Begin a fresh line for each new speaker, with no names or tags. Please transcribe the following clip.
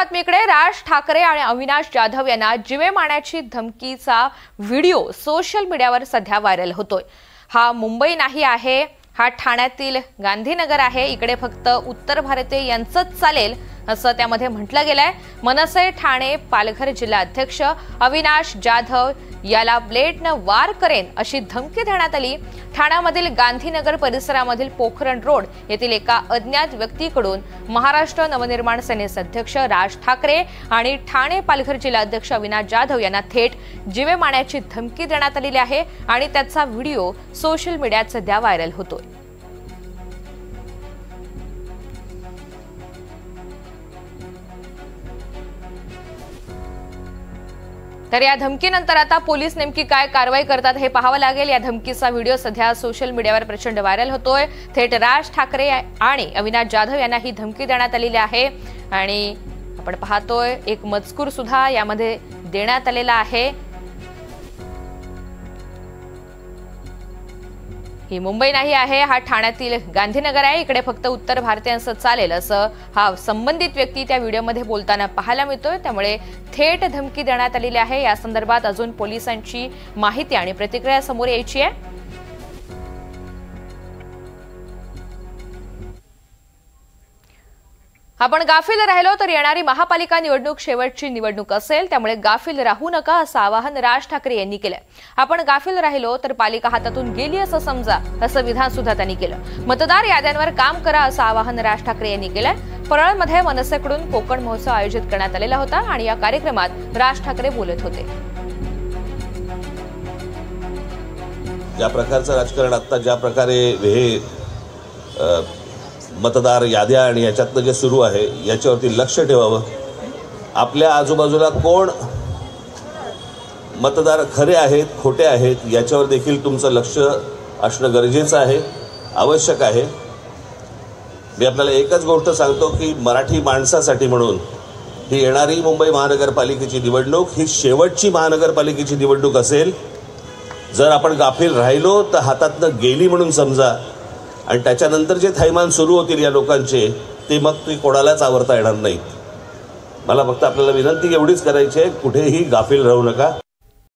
बातमीकडे राज ठाकरे आणि अविनाश जाधव यांना जीवे मारण्याची धमकीचा व्हिडिओ सोशल मीडियावर सध्या व्हायरल होतोय। हा मुंबई नाही आहे, हा ठाण्यातील गांधीनगर आहे। इकडे फक्त उत्तर भारतीय यांचंच चालेल असं त्यामध्ये म्हटलं गेलंय। मनसे ठाणे पालघर जिल्हा अध्यक्ष अविनाश जाधव याला ब्लेडनं वार करेन अशी धमकी देण्यात आली। ठाण्यामधील गांधीनगर परिसरामधील पोखरण रोड येथील एका अज्ञात व्यक्तीकडून महाराष्ट्र नवनिर्माण सेनेचे अध्यक्ष राज ठाकरे आणि ठाणे पालघर जिल्हा अध्यक्ष अविनाश जाधव यांना थेट जीवे मारण्याची धमकी देण्यात आलेली आहे आणि त्याचा व्हिडिओ सोशल मीडियात सध्या व्हायरल होतोय। तर या धमकीनंतर आता पोलीस नेमकी काय कारवाई करतात हे पाहावं लागेल। या धमकीचा व्हिडिओ सध्या सोशल मीडियावर प्रचंड व्हायरल होतोय। थेट राज ठाकरे आणि अविनाश जाधव यांना ही धमकी देण्यात आलेली आहे आणि आपण पाहतोय एक मजकूर सुद्धा यामध्ये देण्यात आलेला आहे। ही मुंबई नाही आहे, हा ठाण्यातील गांधीनगर आहे। इकडे फक्त उत्तर भारतीयांचं चालेल असं हा संबंधित व्यक्ती त्या व्हिडिओमध्ये बोलताना पाहायला मिळतोय। त्यामुळे थेट धमकी देण्यात आलेली आहे। या संदर्भात अजून पोलिसांची माहिती आणि प्रतिक्रिया समोर यायची आहे। आपण गाफील राहिलो तर येणारी महापालिका निवडणूक शेवटची निवडणूक असेल, त्यामुळे गाफील राहू नका असं आवाहन राज ठाकरे यांनी केलंय। आपण गाफील राहिलो तर पालिका हातातून गेली असं समजा असं विधान सुद्धा त्यांनी केलं। मतदार याद्यांवर काम करा असं आवाहन राज ठाकरे यांनी केलंय। परळमध्ये मनसेकडून कोकण महोत्सव आयोजित करण्यात आलेला होता आणि या कार्यक्रमात राज ठाकरे बोलत होते।
ज्या प्रकारचं राजकारण आता ज्या प्रकारे हे मतदार याद्या आणि याच्यातलं जे सुरू आहे याच्यावरती लक्ष ठेवावं। आपल्या आजूबाजूला कोण मतदार खरे आहेत खोटे आहेत याच्यावर देखील तुमचं लक्ष असणं गरजेचं आहे, आवश्यक आहे। मी आपल्याला एकच गोष्ट सांगतो की मराठी माणसासाठी म्हणून ही येणारी मुंबई महानगरपालिकेची निवडणूक ही शेवटची महानगरपालिकेची निवडणूक असेल। जर आपण गाफील राहिलो तर हातातनं गेली म्हणून समजा आणि त्याच्यानंतर जे थैमान सुरू होतील या लोकांचे ते मग ते कोणालाच आवरता येणार नाहीत। मला फक्त आपल्याला विनंती एवढीच करायची आहे, कुठेही गाफील राहू नका।